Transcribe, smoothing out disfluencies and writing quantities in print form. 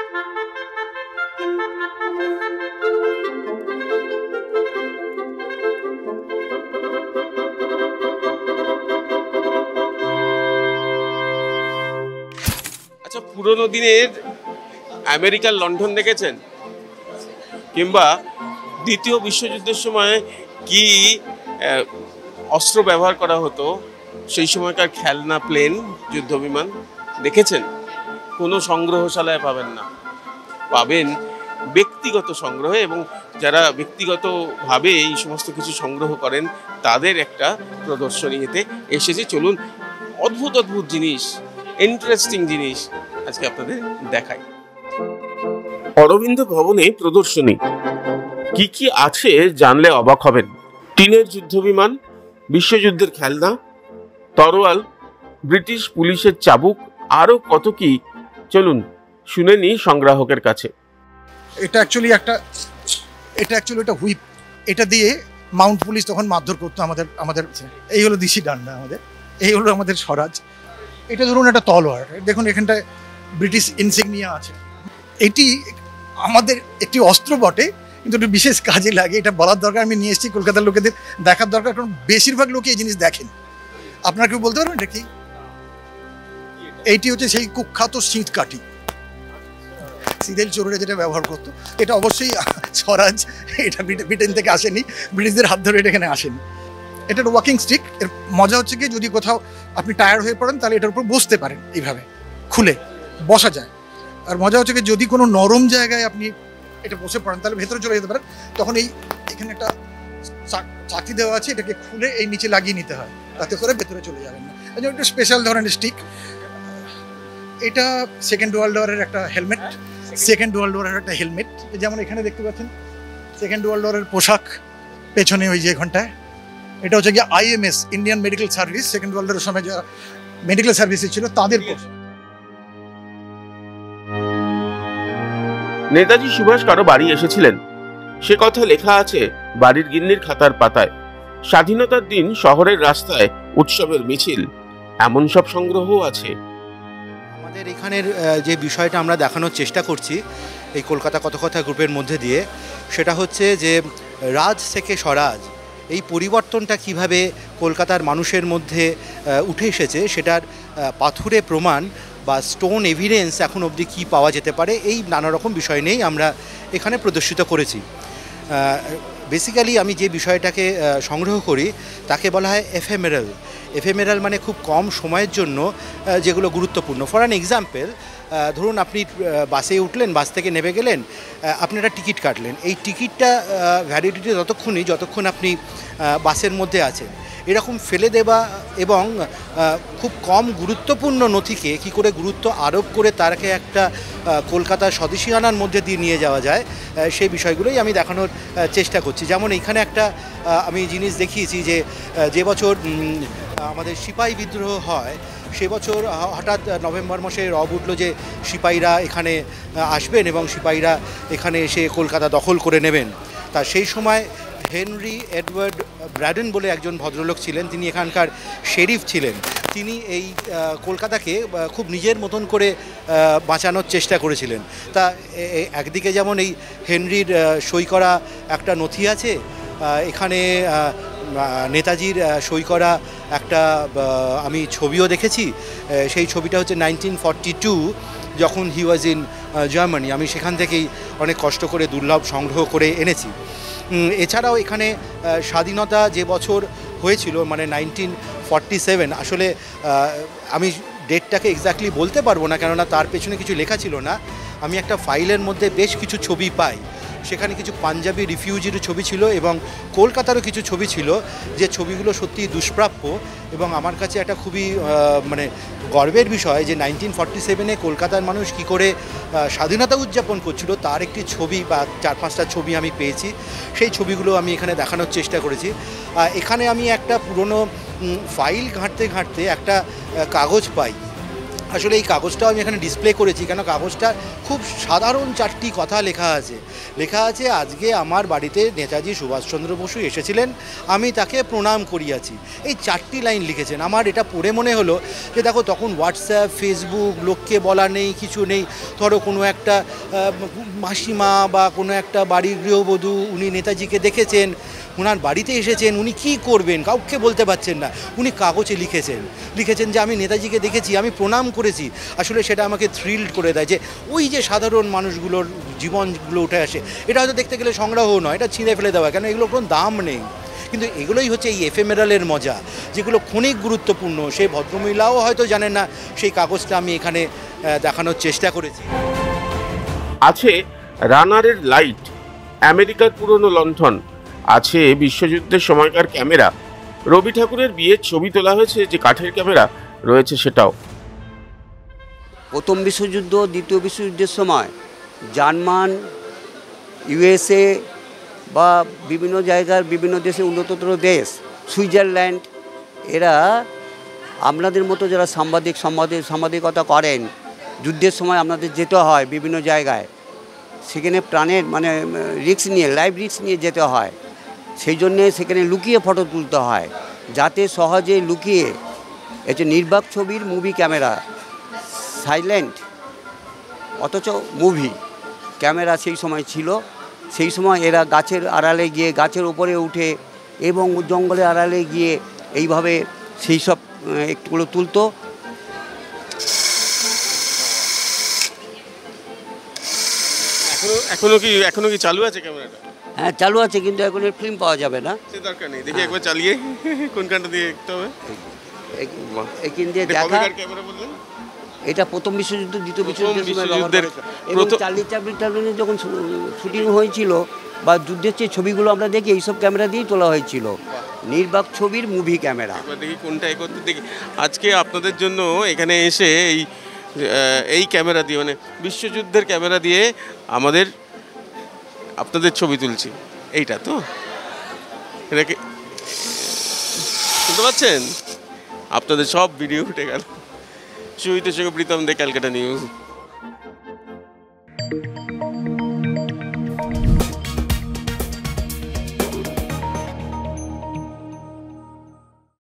আচ্ছা, পুরোনো দিনের আমেরিকার লন্ডন দেখেছেন? কিংবা দ্বিতীয় বিশ্বযুদ্ধের সময় কি অস্ত্র ব্যবহার করা হতো, সেই সময়কার খেলনা প্লেন, যুদ্ধ বিমান দেখেছেন? কোনো সংগ্রহশালায় পাবেন না, পাবেন ব্যক্তিগত সংগ্রহে। এবং যারা ব্যক্তিগতভাবে এই সমস্ত কিছু সংগ্রহ করেন তাদের একটা প্রদর্শনীতে এসেছে। চলুন, অদ্ভুত অদ্ভুত জিনিস, ইন্টারেস্টিং জিনিস আজকে আপনাদের দেখাই। অরবিন্দ ভবনে প্রদর্শনী, কি কি আছে জানলে অবাক হবেন। টিনের যুদ্ধ বিমান, বিশ্বযুদ্ধের খেলনা, তরোয়াল, ব্রিটিশ পুলিশের চাবুক, আরো কত কি। চলুন শুনে নিই সংগ্রাহকের কাছে। এটা অ্যাকচুয়ালি একটা হুইপ। এটা দিয়ে মাউন্ট পুলিশ তখন মারধর করতো আমাদের। এই হলো দিশি ডান্ডা আমাদের, এই হলো আমাদের স্বরাজ। এটা ধরুন একটা তলোয়ার, দেখুন এখানটায় ব্রিটিশ ইনসিগনিয়া আছে। এটি আমাদের একটি অস্ত্র বটে, কিন্তু একটু বিশেষ কাজে লাগে। এটা বলার দরকার, আমি নিয়ে এসেছি, কলকাতার লোকেদের দেখার দরকার, কারণ বেশিরভাগ লোকে এই জিনিস দেখেন। আপনারা কেউ বলতে পারবেন এটা কি? এইটি হচ্ছে সেই কুখ্যাত শীত কাঠি, সিদেল চোরেরা যেটা ব্যবহার করতো। এটা অবশ্যই স্বরাজ, এটা ব্রিটেন থেকে আসেনি, ব্রিটিশদের হাত ধরে এটা এখানে আসেনি। এটা একটা ওয়াকিং স্টিক। এর মজা হচ্ছে কি, যদি কোথাও আপনি টায়ার্ড হয়ে পড়েন তাহলে এটার উপর বসতে পারেন, এইভাবে খুলে বসা যায়। আর মজা হচ্ছে কি, যদি কোনো নরম জায়গায় আপনি এটা বসে পড়েন তাহলে ভেতরে চলে যেতে পারেন। তখন এখানে একটা চাকতি দেওয়া আছে, এটাকে খুলে এই নিচে লাগিয়ে নিতে হয়, তাতে করে ভেতরে চলে যাবেন না। এই জন্য একটা স্পেশাল ধরনের স্টিক। এটা সেকেন্ড ওয়ার্ল্ড ওয়ারের একটা হেলমেট, যেমন এখানে দেখতে পাচ্ছেন সেকেন্ড ওয়ার্ল্ড ওয়ারের পোশাক পেছনে ওই যে ঘন্টায়। এটা হচ্ছে গিয়ে IMS, Indian medical service, second world ওয়ারের সময় যারা মেডিকেল সার্ভিসে ছিল তাদের পোশাক। নেতাজি সুভাষ কারো বাড়ি এসেছিলেন, সে কথা লেখা আছে বাড়ির গিন্নির খাতার পাতায়। স্বাধীনতার দিন শহরের রাস্তায় উৎসবের মিছিল, এমন সব সংগ্রহ আছে। আমাদের এখানের যে বিষয়টা আমরা দেখানোর চেষ্টা করছি এই কলকাতা কথকথা গ্রুপের মধ্যে দিয়ে, সেটা হচ্ছে যে রাজ থেকে স্বরাজ, এই পরিবর্তনটা কিভাবে কলকাতার মানুষের মধ্যে উঠে এসেছে, সেটার পাথুরে প্রমাণ বা স্টোন এভিডেন্স এখন অবধি কী পাওয়া যেতে পারে, এই নানা রকম বিষয় নিয়েই আমরা এখানে প্রদর্শিত করেছি। বেসিক্যালি আমি যে বিষয়টাকে সংগ্রহ করি তাকে বলা হয় এফেমেরাল, মানে খুব কম সময়ের জন্য যেগুলো গুরুত্বপূর্ণ। ফর অ্যান এক্সাম্পল, ধরুন আপনি বাসে উঠলেন, বাস থেকে নেমে গেলেন, আপনি একটা টিকিট কাটলেন। এই টিকিটটা ভ্যালিডিটি যতক্ষণ আপনি বাসের মধ্যে আছেন। এরকম ফেলে দেওয়া এবং খুব কম গুরুত্বপূর্ণ নথিকে কী করে গুরুত্ব আরোপ করে তাকে একটা কলকাতার স্বদেশিয়ানার মধ্যে দিয়ে নিয়ে যাওয়া যায়, সেই বিষয়গুলোই আমি দেখানোর চেষ্টা করছি। যেমন এখানে একটা আমি জিনিস দেখিয়েছি যে বছর আমাদের সিপাহী বিদ্রোহ হয়, সে বছর হঠাৎ নভেম্বর মাসে রব উঠল যে সিপাহীরা এখানে আসবেন এবং সিপাহীরা এখানে এসে কলকাতা দখল করে নেবেন। তা সেই সময় হেনরি এডওয়ার্ড ব্র্যাডন বলে একজন ভদ্রলোক ছিলেন, তিনি এখানকার শেরিফ ছিলেন। তিনি এই কলকাতাকে খুব নিজের মতন করে বাঁচানোর চেষ্টা করেছিলেন। তা একদিকে যেমন এই হেনরির সই করা একটা নথি আছে, এখানে নেতাজির সই করা একটা আমি ছবিও দেখেছি। সেই ছবিটা হচ্ছে 1942, যখন হি ওয়াজ ইন জার্মানি। আমি সেখান থেকেই অনেক কষ্ট করে দুর্লভ সংগ্রহ করে এনেছি। এছাড়াও এখানে স্বাধীনতা যে বছর হয়েছিল, মানে 1947, আসলে আমি ডেটটাকে এক্স্যাক্টলি বলতে পারবো না, কেননা তার পেছনে কিছু লেখা ছিল না। আমি একটা ফাইলের মধ্যে বেশ কিছু ছবি পাই, সেখানে কিছু পাঞ্জাবি রিফিউজির ছবি ছিল এবং কলকাতারও কিছু ছবি ছিল, যে ছবিগুলো সত্যিই দুষ্প্রাপ্য। এবং আমার কাছে একটা খুবই মানে গর্বের বিষয় যে 1947-এ কলকাতার মানুষ কী করে স্বাধীনতা উদযাপন করছিল তার একটি ছবি বা 4-5টা ছবি আমি পেয়েছি। সেই ছবিগুলো আমি এখানে দেখানোর চেষ্টা করেছি। এখানে আমি একটা পুরনো ফাইল ঘাঁটতে একটা কাগজ পাই, আসলে এই কাগজটাও আমি এখানে ডিসপ্লে করেছি, কেন কাগজটা খুব সাধারণ 4টি কথা লেখা আছে আজকে আমার বাড়িতে নেতাজি সুভাষচন্দ্র বসু এসেছিলেন, আমি তাকে প্রণাম করিয়াছি। এই 4টি লাইন লিখেছেন। আমার এটা পড়ে মনে হলো যে দেখো, তখন হোয়াটসঅ্যাপ, ফেসবুক, লোককে বলা নেই, কিছু নেই। ধরো কোনো একটা মাসিমা বা কোনো একটা বাড়ির গৃহবধূ, উনি নেতাজিকে দেখেছেন, ওনার বাড়িতে এসেছেন, উনি কি করবেন কাউকে বলতে পারছেন না, উনি কাগজে লিখেছেন যে আমি নেতাজিকে দেখেছি, আমি প্রণাম করেছি। আসলে সেটা আমাকে থ্রিল্ড করে দেয় যে ওই যে সাধারণ মানুষগুলোর জীবনগুলো উঠে আসে। এটা হয়তো দেখতে গেলে সংগ্রহ নয়, এটা ছিঁড়ে ফেলে দেওয়া, কেন এগুলোর কোনো দাম নেই। কিন্তু এগুলোই হচ্ছে এই এফএমআরের মজা, যেগুলো ক্ষণিক গুরুত্বপূর্ণ। সেই ভদ্রমহিলাও হয়তো জানেন না সেই কাগজটা আমি এখানে দেখানোর চেষ্টা করেছি। আছে রানারের লাইট, আমেরিকার পুরনো লণ্ঠন, আছে বিশ্বযুদ্ধের সময়কার ক্যামেরা, রবি ঠাকুরের বিয়ের ছবি তোলা হয়েছে যে কাঠের ক্যামেরা রয়েছে সেটাও। প্রথম বিশ্বযুদ্ধ, দ্বিতীয় বিশ্বযুদ্ধের সময় জার্মান, ইউএসএ বা বিভিন্ন জায়গার বিভিন্ন দেশে উন্নততর দেশ, সুইজারল্যান্ড, এরা আপনাদের মতো যারা সাংবাদিকতা করেন, যুদ্ধের সময় আপনাদের যেতে হয় বিভিন্ন জায়গায়, সেখানে প্রাণের মানে রিস্ক নিয়ে, লাইভ রিস্ক নিয়ে যেতে হয়। সেই জন্যে সেখানে লুকিয়ে ফটো তুলতে হয়, যাতে সহজে লুকিয়ে। এটা নির্বাক ছবির মুভি ক্যামেরা, সাইলেন্ট অথচ মুভি ক্যামেরা সেই সময় ছিল। সেই সময় এরা গাছের আড়ালে গিয়ে, গাছের উপরে উঠে এবং জঙ্গলের আড়ালে গিয়ে এইভাবে সেই সব একটুগুলো তুলতো। এখনো কি চালু আছে ক্যামেরাটা? হ্যাঁ, চালু আছে, কিন্তু এখন এর ফিল্ম পাওয়া যাবে না। সে দরকার নেই, দেখি একবার চালিয়ে কোনখানটা দিয়ে দেখতে হবে। এখান দিয়ে দেখা। ক্যামেরা বললেন এটা প্রথম বিশ্বযুদ্ধ, দ্বিতীয় বিশ্বযুদ্ধের বিশ্বযুদ্ধের এবং চার্লি চ্যাপলিনের যখন শুটিং হয়েছিল বা যুদ্ধের যে ছবিগুলো আমরা দেখি, এইসব ক্যামেরা দিয়েই তোলা হয়েছিল। নির্বাক ছবির মুভি ক্যামেরা। দেখি কোনটা করতে দেখি। আজকে আপনাদের জন্য এখানে এসে এই ক্যামেরা দিয়ে, মানে বিশ্বযুদ্ধের ক্যামেরা দিয়ে আপনাদের ছবি তুলছি। এইটা তো এটাকে শুনতে পাচ্ছেন? আপনাদের সব ভিডিও উঠে গেল। সুহিতের সঙ্গে প্রীতম দে, ক্যালকাটা নিউজ।